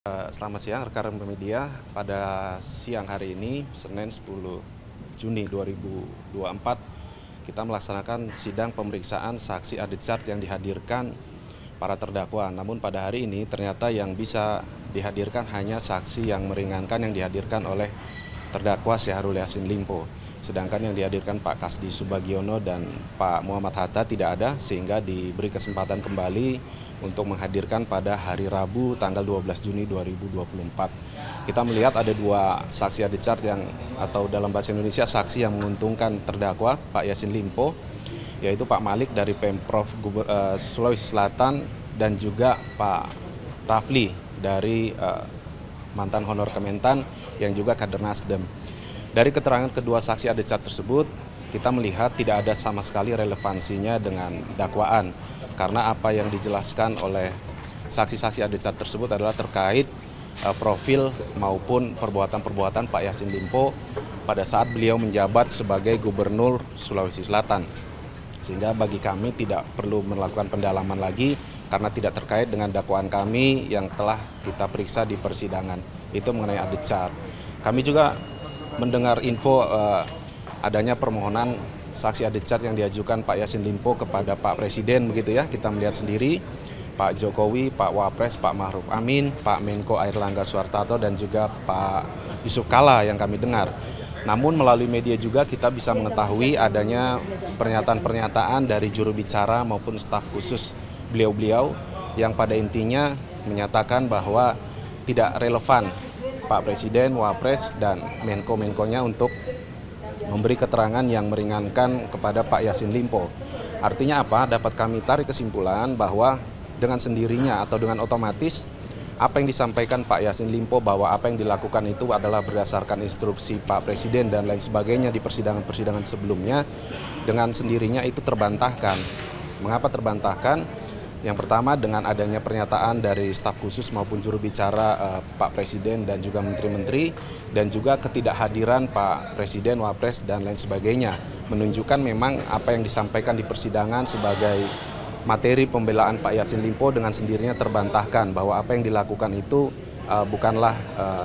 Selamat siang rekan media. Pada siang hari ini, Senin 10 Juni 2024, kita melaksanakan sidang pemeriksaan saksi Adechart yang dihadirkan para terdakwa. Namun pada hari ini ternyata yang bisa dihadirkan hanya saksi yang meringankan yang dihadirkan oleh terdakwa Syahrul Yassin Limpo. Sedangkan yang dihadirkan Pak Kasdi Subagiono dan Pak Muhammad Hatta tidak ada, sehingga diberi kesempatan kembali untuk menghadirkan pada hari Rabu tanggal 12 Juni 2024. Kita melihat ada dua saksi Adechart yang, atau dalam bahasa Indonesia saksi yang menguntungkan terdakwa Pak Yassin Limpo, yaitu Pak Malik dari Pemprov Sulawesi Selatan dan juga Pak Rafli dari mantan honor Kementan yang juga kader Nasdem. Dari keterangan kedua saksi Adechart tersebut, kita melihat tidak ada sama sekali relevansinya dengan dakwaan. Karena apa yang dijelaskan oleh saksi-saksi Adechart tersebut adalah terkait profil maupun perbuatan-perbuatan Pak Yassin Limpo pada saat beliau menjabat sebagai Gubernur Sulawesi Selatan. Sehingga bagi kami tidak perlu melakukan pendalaman lagi karena tidak terkait dengan dakwaan kami yang telah kita periksa di persidangan. Itu mengenai Adechart. Kami juga mendengar info adanya permohonan saksi Adechart yang diajukan Pak Yassin Limpo kepada Pak Presiden, begitu ya. Kita melihat sendiri Pak Jokowi, Pak Wapres, Pak Ma'ruf Amin, Pak Menko Airlangga Soeharto dan juga Pak Yusuf Kalla yang kami dengar. Namun melalui media juga kita bisa mengetahui adanya pernyataan-pernyataan dari juru bicara maupun staf khusus beliau-beliau yang pada intinya menyatakan bahwa tidak relevan Pak Presiden, Wapres, dan Menko-Menkonya untuk memberi keterangan yang meringankan kepada Pak Yassin Limpo. Artinya apa? Dapat kami tarik kesimpulan bahwa dengan sendirinya atau dengan otomatis apa yang disampaikan Pak Yassin Limpo bahwa apa yang dilakukan itu adalah berdasarkan instruksi Pak Presiden dan lain sebagainya di persidangan-persidangan sebelumnya, dengan sendirinya itu terbantahkan. Mengapa terbantahkan? Yang pertama dengan adanya pernyataan dari staf khusus maupun juru bicara Pak Presiden dan juga menteri-menteri, dan juga ketidakhadiran Pak Presiden, Wapres, dan lain sebagainya, menunjukkan memang apa yang disampaikan di persidangan sebagai materi pembelaan Pak Yassin Limpo dengan sendirinya terbantahkan bahwa apa yang dilakukan itu bukanlah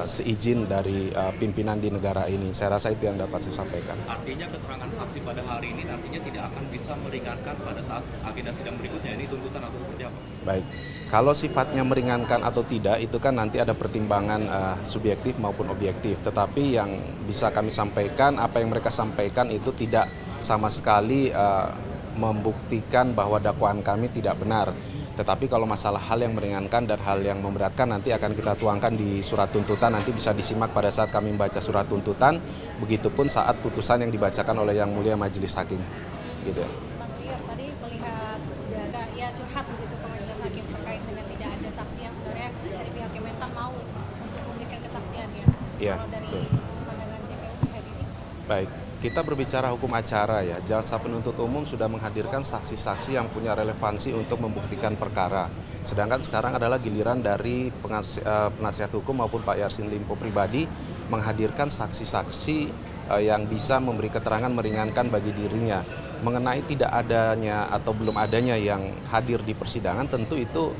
seizin dari pimpinan di negara ini. Saya rasa itu yang dapat saya sampaikan. Artinya keterangan saksi pada hari ini nantinya tidak akan bisa meringankan pada saat agenda sidang berikutnya, ini tuntutan atau seperti apa? Baik, kalau sifatnya meringankan atau tidak itu kan nanti ada pertimbangan subjektif maupun objektif. Tetapi yang bisa kami sampaikan, apa yang mereka sampaikan itu tidak sama sekali membuktikan bahwa dakwaan kami tidak benar. Tetapi kalau masalah hal yang meringankan dan hal yang memberatkan nanti akan kita tuangkan di surat tuntutan, nanti bisa disimak pada saat kami membaca surat tuntutan, begitupun saat putusan yang dibacakan oleh Yang Mulia Majelis Hakim. Gitu ya. Mas Lior tadi melihat ada ya curhat begitu ke Majelis Hakim terkait dengan tidak ada saksi yang sebenarnya dari pihak Kementan mau untuk memberikan kesaksian ya. Iya, Kalau dari betul. pandangan JPU terkait ini. Baik, kita berbicara hukum acara ya. Jaksa penuntut umum sudah menghadirkan saksi-saksi yang punya relevansi untuk membuktikan perkara. Sedangkan sekarang adalah giliran dari penasihat hukum maupun Pak Yassin Limpo pribadi menghadirkan saksi-saksi yang bisa memberi keterangan meringankan bagi dirinya. Mengenai tidak adanya atau belum adanya yang hadir di persidangan, tentu itu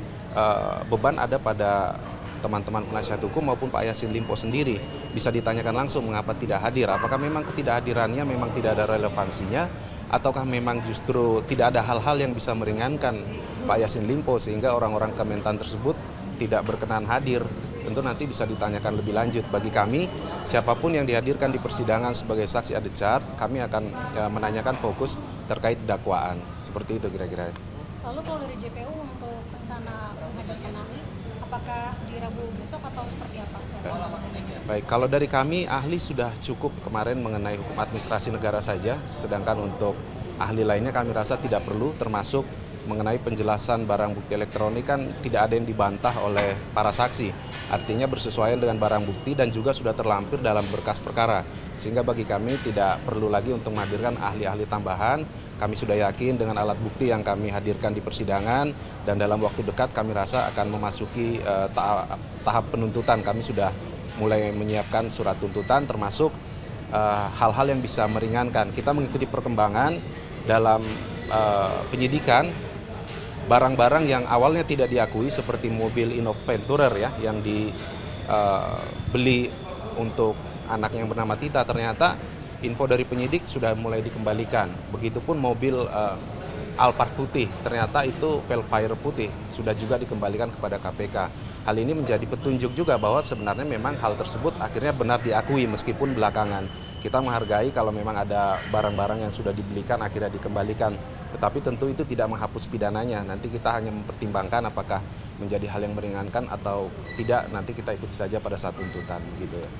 beban ada pada teman-teman penasihat hukum maupun Pak Yassin Limpo sendiri. Bisa ditanyakan langsung mengapa tidak hadir, apakah memang ketidakhadirannya memang tidak ada relevansinya, ataukah memang justru tidak ada hal-hal yang bisa meringankan Pak Yassin Limpo sehingga orang-orang Kementan tersebut tidak berkenan hadir. Tentu nanti bisa ditanyakan lebih lanjut. Bagi kami, siapapun yang dihadirkan di persidangan sebagai saksi Adechart, kami akan menanyakan fokus terkait dakwaan. Seperti itu kira-kira. Lalu kalau dari JPU untuk rencana menghadirkan ahli, apakah di Rabu besok atau seperti apa? Baik, kalau dari kami ahli sudah cukup kemarin mengenai hukum administrasi negara saja, sedangkan untuk ahli lainnya kami rasa tidak perlu, termasuk mengenai penjelasan barang bukti elektronik kan tidak ada yang dibantah oleh para saksi. Artinya bersesuaian dengan barang bukti dan juga sudah terlampir dalam berkas perkara. Sehingga bagi kami tidak perlu lagi untuk menghadirkan ahli-ahli tambahan. Kami sudah yakin dengan alat bukti yang kami hadirkan di persidangan dan dalam waktu dekat kami rasa akan memasuki tahap penuntutan. Kami sudah mulai menyiapkan surat tuntutan termasuk hal-hal yang bisa meringankan. Kita mengikuti perkembangan dalam penyidikan barang-barang yang awalnya tidak diakui seperti mobil Innoventurer ya yang dibeli untuk anak yang bernama Tita, ternyata info dari penyidik sudah mulai dikembalikan. Begitupun mobil Alphard putih, ternyata itu Velfire putih sudah juga dikembalikan kepada KPK. Hal ini menjadi petunjuk juga bahwa sebenarnya memang hal tersebut akhirnya benar diakui meskipun belakangan. Kita menghargai kalau memang ada barang-barang yang sudah dibelikan akhirnya dikembalikan. Tetapi tentu itu tidak menghapus pidananya. Nanti kita hanya mempertimbangkan apakah menjadi hal yang meringankan atau tidak, nanti kita ikuti saja pada saat tuntutan gitu ya.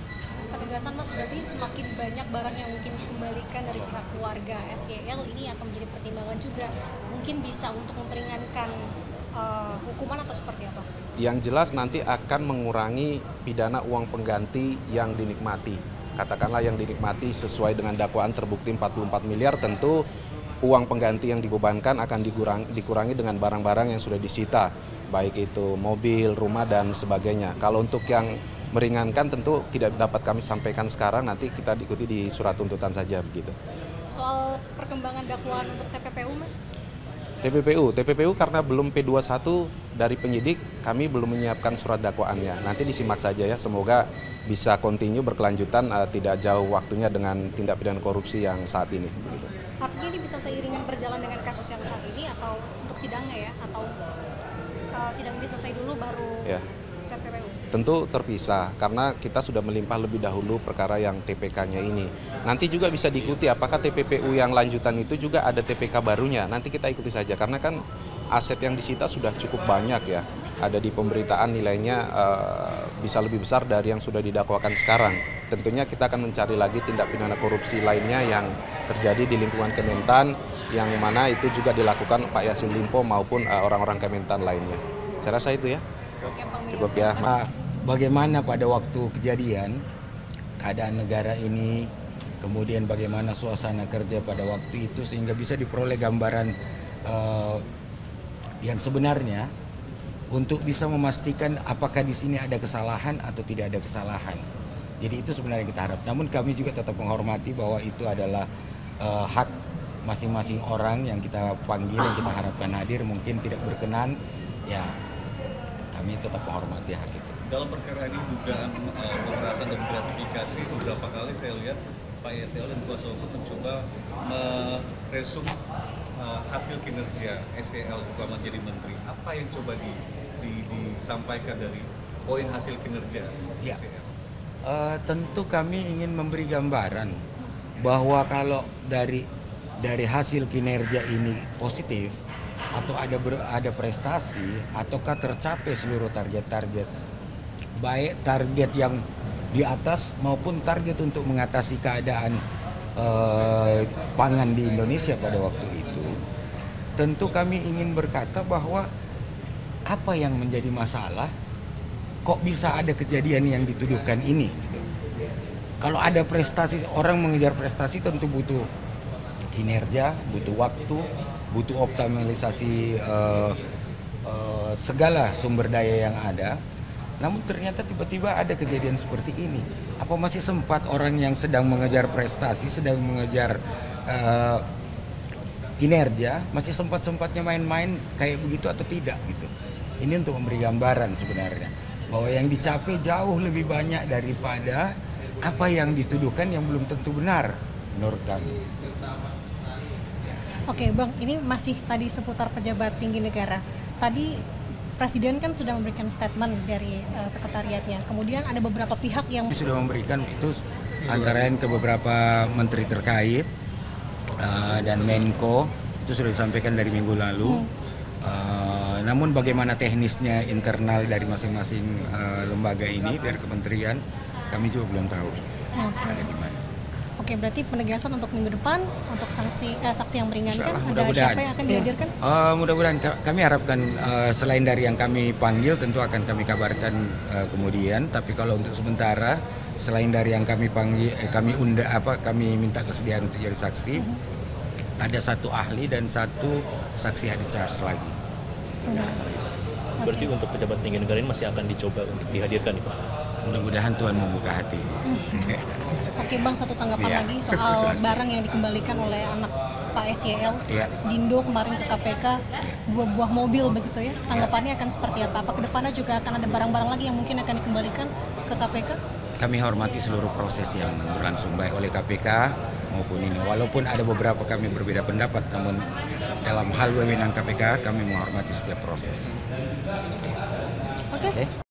Penegasan Mas, berarti semakin banyak barang yang mungkin dikembalikan dari pihak keluarga SYL ini akan menjadi pertimbangan juga, mungkin bisa untuk memperingankan hukuman atau seperti apa? Yang jelas nanti akan mengurangi pidana uang pengganti yang dinikmati. Katakanlah yang dinikmati sesuai dengan dakwaan terbukti 44 miliar, tentu uang pengganti yang dibebankan akan dikurangi dengan barang-barang yang sudah disita, baik itu mobil, rumah, dan sebagainya. Kalau untuk yang meringankan tentu tidak dapat kami sampaikan sekarang, nanti kita diikuti di surat tuntutan saja begitu. Soal perkembangan dakwaan untuk TPPU, Mas? TPPU karena belum P21 dari penyidik, kami belum menyiapkan surat dakwaannya. Nanti disimak saja ya, semoga bisa continue berkelanjutan, tidak jauh waktunya dengan tindak pidana korupsi yang saat ini. Begitu. Artinya ini bisa seiringan berjalan dengan kasus yang saat ini atau untuk sidangnya ya? Atau sidang ini selesai dulu baru ya. TPPU? Tentu terpisah, karena kita sudah melimpah lebih dahulu perkara yang TPK-nya ini. Nanti juga bisa diikuti apakah TPPU yang lanjutan itu juga ada TPK barunya. Nanti kita ikuti saja, karena kan aset yang disita sudah cukup banyak ya. Ada di pemberitaan nilainya bisa lebih besar dari yang sudah didakwakan sekarang. Tentunya kita akan mencari lagi tindak pidana korupsi lainnya yang terjadi di lingkungan Kementan, yang mana itu juga dilakukan Pak Yassin Limpo maupun orang-orang Kementan lainnya. Saya rasa itu ya. Cukup ya. Bagaimana pada waktu kejadian keadaan negara ini, kemudian bagaimana suasana kerja pada waktu itu sehingga bisa diperoleh gambaran yang sebenarnya untuk bisa memastikan apakah di sini ada kesalahan atau tidak ada kesalahan. Jadi itu sebenarnya kita harap. Namun kami juga tetap menghormati bahwa itu adalah hak masing-masing orang yang kita panggil, yang kita harapkan hadir, mungkin tidak berkenan, ya kami tetap menghormati hak itu. Dalam perkara ini dugaan pemerasan dan gratifikasi, beberapa kali saya lihat Pak SYL dan kuasa hukum mencoba meresum hasil kinerja SYL selama jadi menteri. Apa yang coba disampaikan dari poin hasil kinerja SYL? Tentu kami ingin memberi gambaran bahwa kalau dari hasil kinerja ini positif atau ada prestasi ataukah tercapai seluruh target-target, baik target yang di atas maupun target untuk mengatasi keadaan pangan di Indonesia pada waktu itu, tentu kami ingin berkata bahwa apa yang menjadi masalah, kok bisa ada kejadian yang dituduhkan ini. Kalau ada prestasi, orang mengejar prestasi tentu butuh kinerja, butuh waktu, butuh optimalisasi segala sumber daya yang ada. Namun ternyata tiba-tiba ada kejadian seperti ini. Apa masih sempat orang yang sedang mengejar prestasi, sedang mengejar kinerja, masih sempat-sempatnya main-main kayak begitu atau tidak gitu. Ini untuk memberi gambaran sebenarnya bahwa yang dicapai jauh lebih banyak daripada apa yang dituduhkan yang belum tentu benar menurut kami. Oke Bang, ini masih tadi seputar pejabat tinggi negara. Tadi Presiden kan sudah memberikan statement dari sekretariatnya. Kemudian ada beberapa pihak yang sudah memberikan itu antara lain ke beberapa menteri terkait dan Menko, itu sudah disampaikan dari minggu lalu. Namun bagaimana teknisnya internal dari masing-masing lembaga ini, dari kementerian, kami juga belum tahu ada di mana. Oke, berarti penegasan untuk minggu depan untuk saksi yang meringankan ada siapa yang akan dihadirkan? Mudah-mudahan kami harapkan selain dari yang kami panggil tentu akan kami kabarkan kemudian. Tapi kalau untuk sementara selain dari yang kami panggil, kami minta kesediaan untuk jadi saksi, ada satu ahli dan satu saksi added charge lagi. Berarti untuk pejabat tinggi negara ini masih akan dicoba untuk dihadirkan nih Pak? Mudah-mudahan Tuhan membuka hati. Oke Bang, satu tanggapan Iya. lagi soal barang yang dikembalikan oleh anak Pak SYL, Iya. Dindo kemarin ke KPK, 2 buah mobil begitu ya. Tanggapannya akan seperti apa? Apa kedepannya juga akan ada barang-barang lagi yang mungkin akan dikembalikan ke KPK? Kami hormati seluruh proses yang berlangsung baik oleh KPK maupun ini. Walaupun ada beberapa kami berbeda pendapat, namun dalam hal wewenang KPK kami menghormati setiap proses. Oke.